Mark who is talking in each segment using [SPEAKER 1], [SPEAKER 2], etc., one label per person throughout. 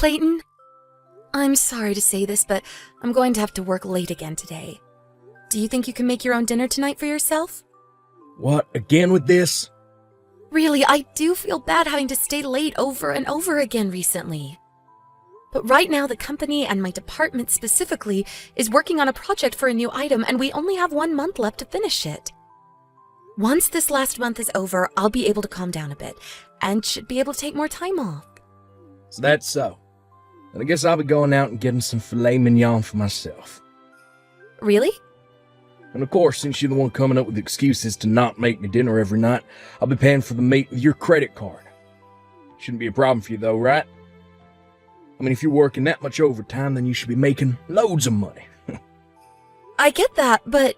[SPEAKER 1] Clayton, I'm sorry to say this, but I'm going to have to work late again today. Do you think you can make your own dinner tonight for yourself?
[SPEAKER 2] What, again with this?
[SPEAKER 1] Really, I do feel bad having to stay late over and over again recently. But right now, the company and my department specifically is working on a project for a new item, and we only have 1 month left to finish it. Once this last month is over, I'll be able to calm down a bit, and should be able to take more time off.
[SPEAKER 2] So that's so. And I guess I'll be going out and getting some filet mignon for myself.
[SPEAKER 1] Really?
[SPEAKER 2] And of course, since you're the one coming up with excuses to not make me dinner every night, I'll be paying for the meat with your credit card. Shouldn't be a problem for you though, right? I mean, if you're working that much overtime, then you should be making loads of money.
[SPEAKER 1] I get that, but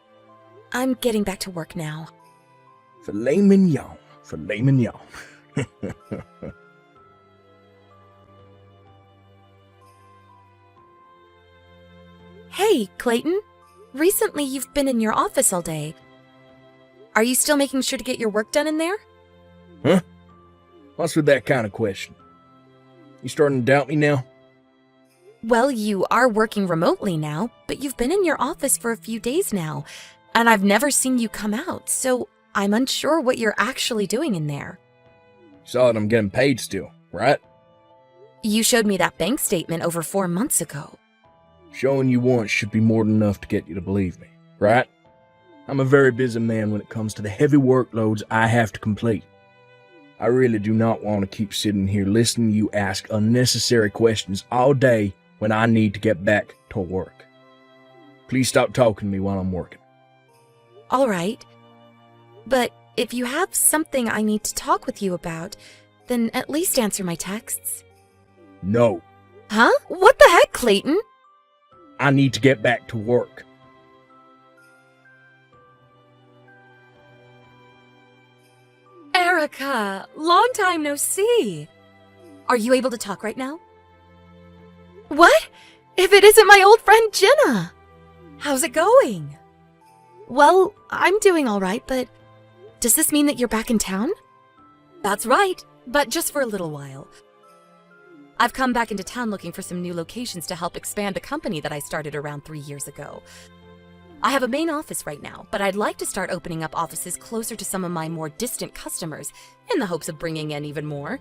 [SPEAKER 1] I'm getting back to work now.
[SPEAKER 2] Filet mignon, filet mignon.
[SPEAKER 1] Hey, Clayton. Recently, you've been in your office all day. Are you still making sure to get your work done in there?
[SPEAKER 2] Huh? What's with that kind of question? You starting to doubt me now?
[SPEAKER 1] Well, you are working remotely now, but you've been in your office for a few days now, and I've never seen you come out, so I'm unsure what you're actually doing in there.
[SPEAKER 2] You saw that I'm getting paid still, right?
[SPEAKER 1] You showed me that bank statement over 4 months ago.
[SPEAKER 2] Showing you once should be more than enough to get you to believe me, right? I'm a very busy man when it comes to the heavy workloads I have to complete. I really do not want to keep sitting here listening to you ask unnecessary questions all day when I need to get back to work. Please stop talking to me while I'm working.
[SPEAKER 1] All right. But if you have something I need to talk with you about, then at least answer my texts.
[SPEAKER 2] No.
[SPEAKER 1] Huh? What the heck, Clayton?
[SPEAKER 2] I need to get back to work.
[SPEAKER 1] Erica, long time no see. Are you able to talk right now? What? If it isn't my old friend Jenna? How's it going? Well, I'm doing all right, but does this mean that you're back in town? That's right, but just for a little while. I've come back into town looking for some new locations to help expand the company that I started around 3 years ago. I have a main office right now, but I'd like to start opening up offices closer to some of my more distant customers in the hopes of bringing in even more.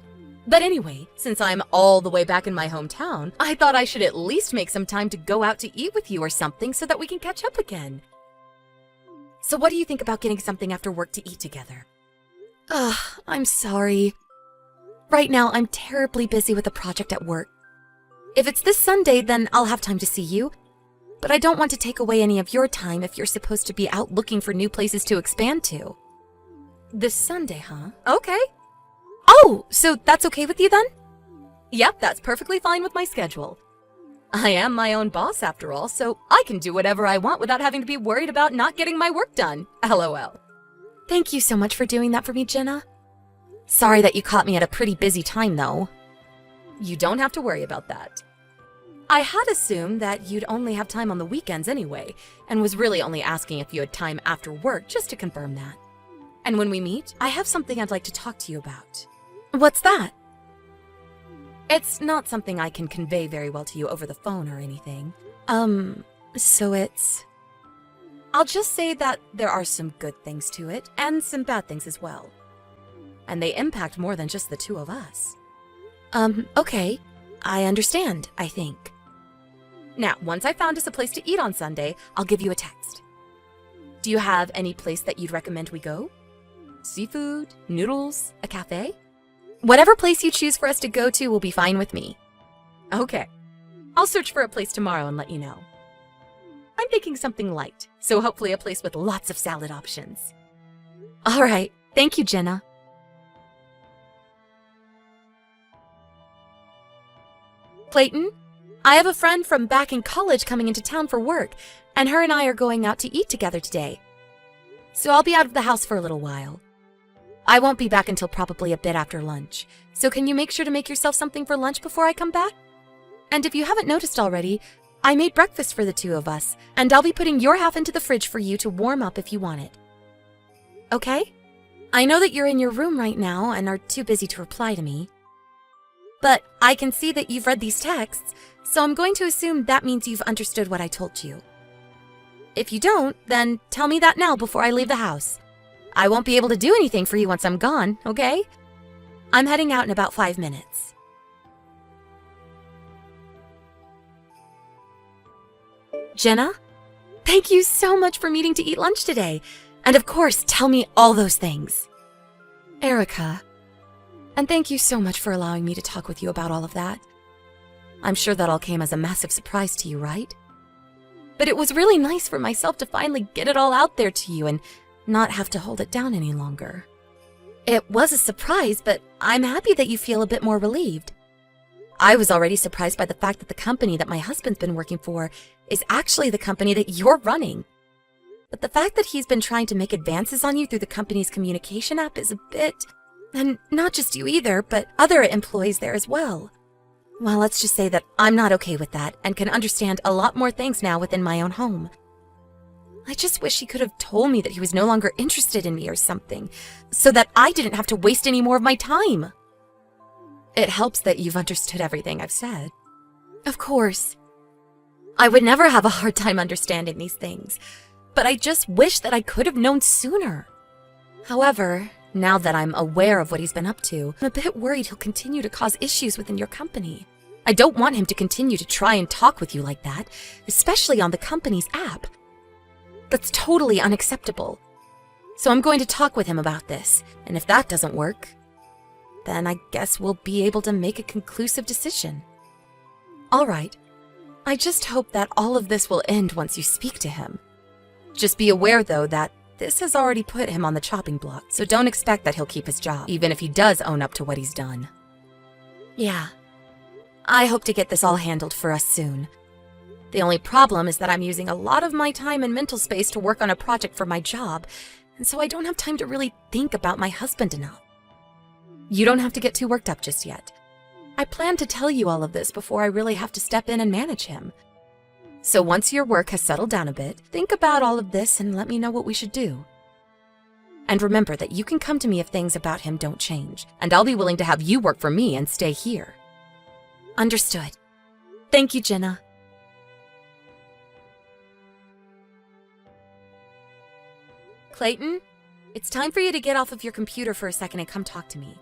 [SPEAKER 1] But anyway, since I'm all the way back in my hometown, I thought I should at least make some time to go out to eat with you or something so that we can catch up again. So what do you think about getting something after work to eat together? Ugh, I'm sorry. Right now, I'm terribly busy with a project at work. If it's this Sunday, then I'll have time to see you. But I don't want to take away any of your time if you're supposed to be out looking for new places to expand to. This Sunday, huh? Okay. Oh, so that's okay with you then? Yep, that's perfectly fine with my schedule. I am my own boss after all, so I can do whatever I want without having to be worried about not getting my work done. LOL. Thank you so much for doing that for me, Jenna. Sorry that you caught me at a pretty busy time, though. You don't have to worry about that. I had assumed that you'd only have time on the weekends anyway, and was really only asking if you had time after work just to confirm that. And when we meet, I have something I'd like to talk to you about. What's that? It's not something I can convey very well to you over the phone or anything. So it's... I'll just say that there are some good things to it, and some bad things as well. And they impact more than just the two of us. Okay. I understand, I think. Now, once I found us a place to eat on Sunday, I'll give you a text. Do you have any place that you'd recommend we go? Seafood? Noodles? A cafe? Whatever place you choose for us to go to will be fine with me. Okay. I'll search for a place tomorrow and let you know. I'm thinking something light, so hopefully a place with lots of salad options. All right. Thank you, Jenna. Clayton, I have a friend from back in college coming into town for work, and her and I are going out to eat together today. So I'll be out of the house for a little while. I won't be back until probably a bit after lunch, so can you make sure to make yourself something for lunch before I come back? And if you haven't noticed already, I made breakfast for the two of us, and I'll be putting your half into the fridge for you to warm up if you want it. Okay? I know that you're in your room right now and are too busy to reply to me. But I can see that you've read these texts, so I'm going to assume that means you've understood what I told you. If you don't, then tell me that now before I leave the house. I won't be able to do anything for you once I'm gone, okay? I'm heading out in about 5 minutes. Jenna? Thank you so much for meeting to eat lunch today. And of course, tell me all those things. Erica. And thank you so much for allowing me to talk with you about all of that. I'm sure that all came as a massive surprise to you, right? But it was really nice for myself to finally get it all out there to you and not have to hold it down any longer. It was a surprise, but I'm happy that you feel a bit more relieved. I was already surprised by the fact that the company that my husband's been working for is actually the company that you're running. But the fact that he's been trying to make advances on you through the company's communication app is a bit... And not just you either, but other employees there as well. Well, let's just say that I'm not okay with that and can understand a lot more things now within my own home. I just wish he could have told me that he was no longer interested in me or something, so that I didn't have to waste any more of my time. It helps that you've understood everything I've said. Of course. I would never have a hard time understanding these things, but I just wish that I could have known sooner. However, now that I'm aware of what he's been up to, I'm a bit worried he'll continue to cause issues within your company. I don't want him to continue to try and talk with you like that, especially on the company's app. That's totally unacceptable. So I'm going to talk with him about this, and if that doesn't work, then I guess we'll be able to make a conclusive decision. All right. I just hope that all of this will end once you speak to him. Just be aware, though, that this has already put him on the chopping block, so don't expect that he'll keep his job, even if he does own up to what he's done. Yeah. I hope to get this all handled for us soon. The only problem is that I'm using a lot of my time and mental space to work on a project for my job, and so I don't have time to really think about my husband enough. You don't have to get too worked up just yet. I plan to tell you all of this before I really have to step in and manage him. So once your work has settled down a bit, think about all of this and let me know what we should do. And remember that you can come to me if things about him don't change, and I'll be willing to have you work for me and stay here. Understood. Thank you, Jenna. Clayton, it's time for you to get off of your computer for a second and come talk to me.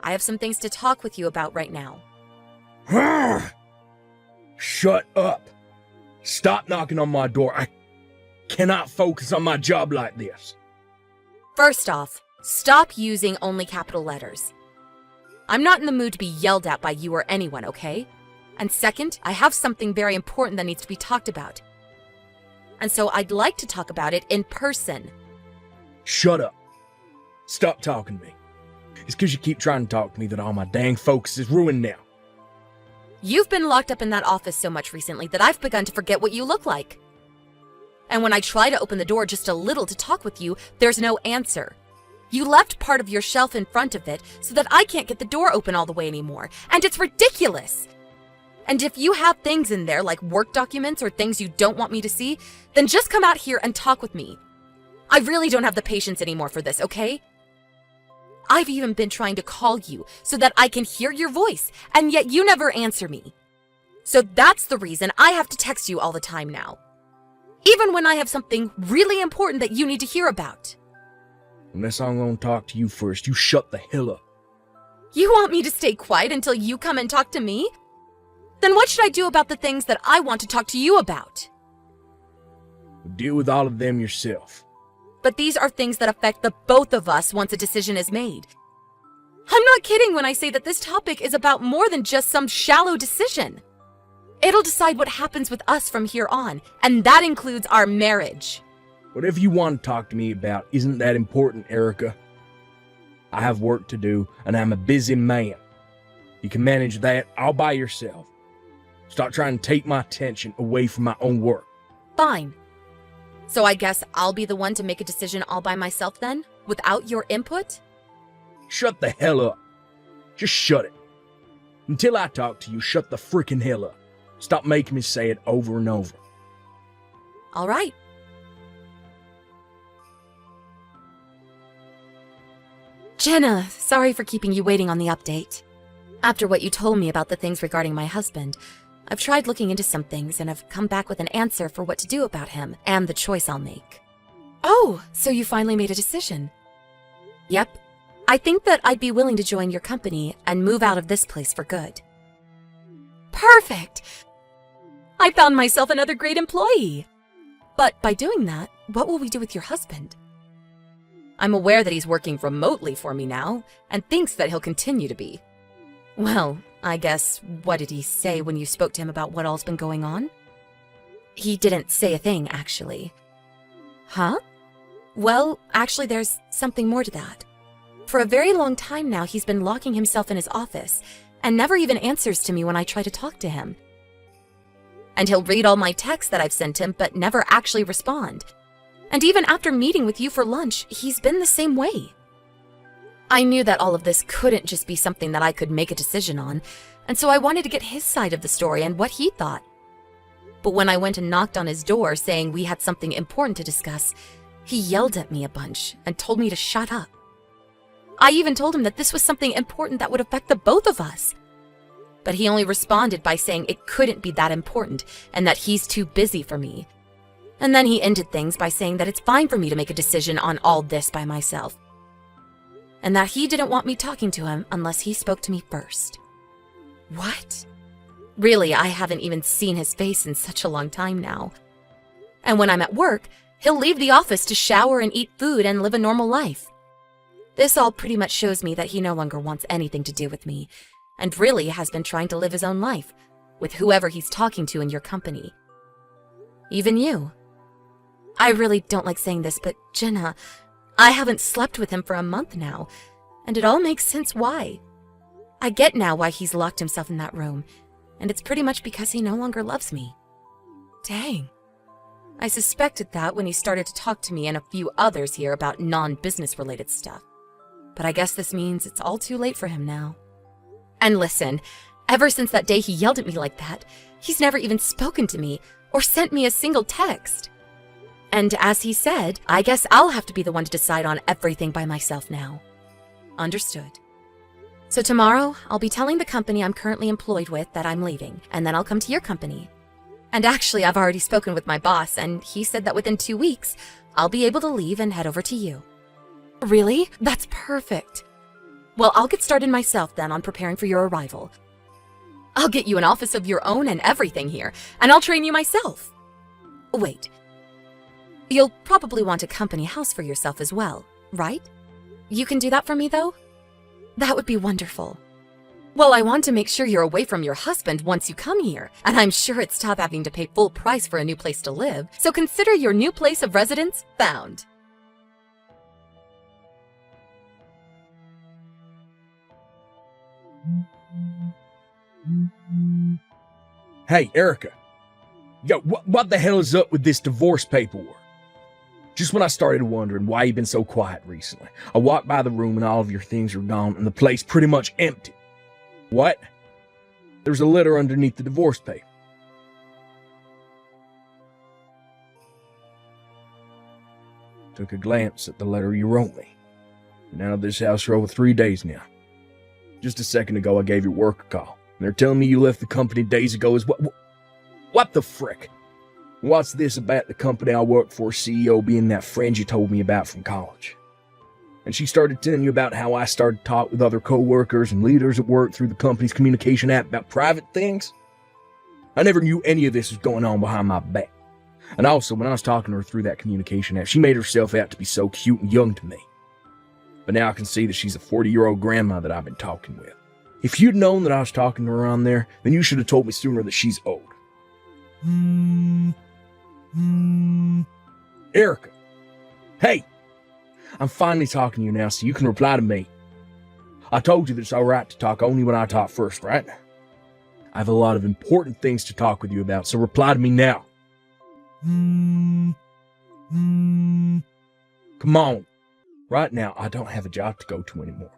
[SPEAKER 1] I have some things to talk with you about right now.
[SPEAKER 2] Shut up. Stop knocking on my door. I cannot focus on my job like this.
[SPEAKER 1] First off, stop using only capital letters. I'm not in the mood to be yelled at by you or anyone, okay? And second, I have something very important that needs to be talked about. And so I'd like to talk about it in person.
[SPEAKER 2] Shut up. Stop talking to me. It's because you keep trying to talk to me that all my dang focus is ruined now.
[SPEAKER 1] You've been locked up in that office so much recently that I've begun to forget what you look like. And when I try to open the door just a little to talk with you, there's no answer. You left part of your shelf in front of it so that I can't get the door open all the way anymore, and it's ridiculous. And if you have things in there like work documents or things you don't want me to see, then just come out here and talk with me. I really don't have the patience anymore for this, okay? I've even been trying to call you so that I can hear your voice, and yet you never answer me. So that's the reason I have to text you all the time now. Even when I have something really important that you need to hear about.
[SPEAKER 2] Unless I'm gonna talk to you first, you shut the hell up.
[SPEAKER 1] You want me to stay quiet until you come and talk to me? Then what should I do about the things that I want to talk to you about?
[SPEAKER 2] Deal with all of them yourself.
[SPEAKER 1] But these are things that affect the both of us once a decision is made. I'm not kidding when I say that this topic is about more than just some shallow decision. It'll decide what happens with us from here on, and that includes our marriage.
[SPEAKER 2] Whatever you want to talk to me about isn't that important, Erica. I have work to do, and I'm a busy man. You can manage that all by yourself. Stop trying to take my attention away from my own work.
[SPEAKER 1] Fine. So I guess I'll be the one to make a decision all by myself then, without your input?
[SPEAKER 2] Shut the hell up. Just shut it. Until I talk to you, shut the freaking hell up. Stop making me say it over and over.
[SPEAKER 1] All right. Jenna, sorry for keeping you waiting on the update. After what you told me about the things regarding my husband, I've tried looking into some things and have come back with an answer for what to do about him and the choice I'll make. Oh, so you finally made a decision? Yep. I think that I'd be willing to join your company and move out of this place for good. Perfect! I found myself another great employee. But by doing that, what will we do with your husband? I'm aware that he's working remotely for me now, and thinks that he'll continue to be. Well, I guess, what did he say when you spoke to him about what all's been going on? He didn't say a thing, actually. Huh? Well, actually, there's something more to that. For a very long time now, he's been locking himself in his office, and never even answers to me when I try to talk to him. And he'll read all my texts that I've sent him, but never actually respond. And even after meeting with you for lunch, he's been the same way. I knew that all of this couldn't just be something that I could make a decision on, and so I wanted to get his side of the story and what he thought. But when I went and knocked on his door saying we had something important to discuss, he yelled at me a bunch and told me to shut up. I even told him that this was something important that would affect the both of us. But he only responded by saying it couldn't be that important and that he's too busy for me. And then he ended things by saying that it's fine for me to make a decision on all this by myself. And that he didn't want me talking to him unless he spoke to me first. What? Really, I haven't even seen his face in such a long time now. And when I'm at work, he'll leave the office to shower and eat food and live a normal life. This all pretty much shows me that he no longer wants anything to do with me, and really has been trying to live his own life, with whoever he's talking to in your company. Even you. I really don't like saying this, but Jenna, I haven't slept with him for a month now, and it all makes sense why. I get now why he's locked himself in that room, and it's pretty much because he no longer loves me. Dang. I suspected that when he started to talk to me and a few others here about non-business related stuff. But I guess this means it's all too late for him now. And listen, ever since that day he yelled at me like that, he's never even spoken to me or sent me a single text. And as he said, I guess I'll have to be the one to decide on everything by myself now. Understood. So tomorrow, I'll be telling the company I'm currently employed with that I'm leaving, and then I'll come to your company. And actually, I've already spoken with my boss, and he said that within 2 weeks, I'll be able to leave and head over to you. Really? That's perfect. Well, I'll get started myself then on preparing for your arrival. I'll get you an office of your own and everything here, and I'll train you myself. Wait. You'll probably want a company house for yourself as well, right? You can do that for me, though? That would be wonderful. Well, I want to make sure you're away from your husband once you come here, and I'm sure it's tough having to pay full price for a new place to live, so consider your new place of residence found.
[SPEAKER 2] Hey, Erica. Yo, what the hell is up with this divorce paperwork? Just when I started wondering why you've been so quiet recently, I walked by the room and all of your things are gone and the place pretty much empty. What? There's a letter underneath the divorce paper. Took a glance at the letter you wrote me. Been out of this house for over 3 days now. Just a second ago I gave your work a call, and they're telling me you left the company days ago as well. What the frick? What's this about the company I work for, CEO, being that friend you told me about from college? And she started telling you about how I started to talk with other co-workers and leaders at work through the company's communication app about private things? I never knew any of this was going on behind my back. And also, when I was talking to her through that communication app, she made herself out to be so cute and young to me. But now I can see that she's a 40-year-old grandma that I've been talking with. If you'd known that I was talking to her on there, then you should have told me sooner that she's old. Erica. Hey! I'm finally talking to you now, so you can reply to me. I told you that it's alright to talk only when I talk first, right? I have a lot of important things to talk with you about, so reply to me now. Come on. Right now, I don't have a job to go to anymore.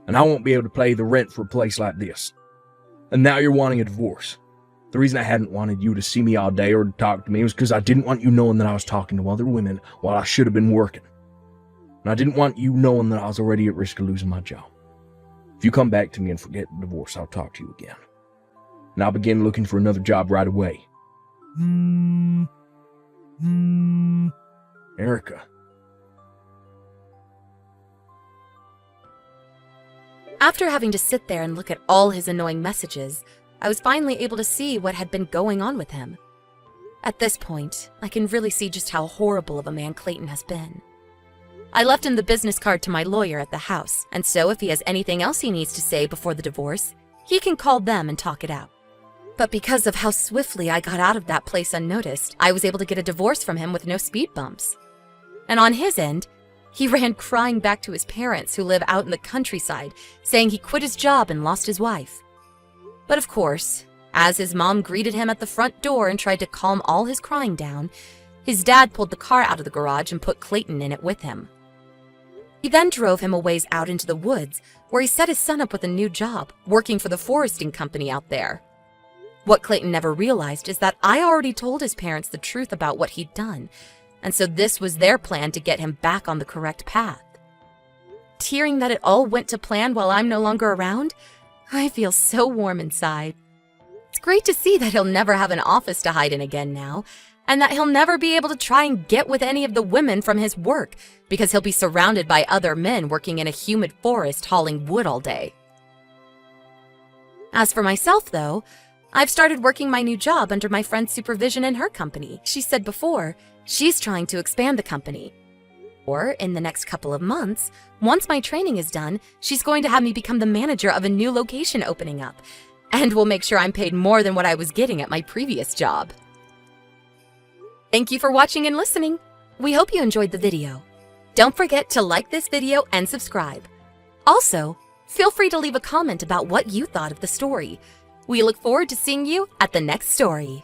[SPEAKER 2] And I won't be able to pay the rent for a place like this. And now you're wanting a divorce. The reason I hadn't wanted you to see me all day or to talk to me was because I didn't want you knowing that I was talking to other women while I should have been working. And I didn't want you knowing that I was already at risk of losing my job. If you come back to me and forget the divorce, I'll talk to you again. And I'll begin looking for another job right away. Erica.
[SPEAKER 1] After having to sit there and look at all his annoying messages, I was finally able to see what had been going on with him. At this point, I can really see just how horrible of a man Clayton has been. I left him the business card to my lawyer at the house, and so if he has anything else he needs to say before the divorce, he can call them and talk it out. But because of how swiftly I got out of that place unnoticed, I was able to get a divorce from him with no speed bumps. And on his end, he ran crying back to his parents who live out in the countryside, saying he quit his job and lost his wife. But of course, as his mom greeted him at the front door and tried to calm all his crying down, his dad pulled the car out of the garage and put Clayton in it with him. He then drove him a ways out into the woods, where he set his son up with a new job, working for the foresting company out there. What Clayton never realized is that I already told his parents the truth about what he'd done, and so this was their plan to get him back on the correct path. Hearing that it all went to plan while I'm no longer around, I feel so warm inside. It's great to see that he'll never have an office to hide in again now, and that he'll never be able to try and get with any of the women from his work because he'll be surrounded by other men working in a humid forest hauling wood all day. As for myself, though, I've started working my new job under my friend's supervision in her company. She said before, she's trying to expand the company. Or, in the next couple of months, once my training is done, she's going to have me become the manager of a new location opening up, and will make sure I'm paid more than what I was getting at my previous job. Thank you for watching and listening. We hope you enjoyed the video. Don't forget to like this video and subscribe. Also, feel free to leave a comment about what you thought of the story. We look forward to seeing you at the next story.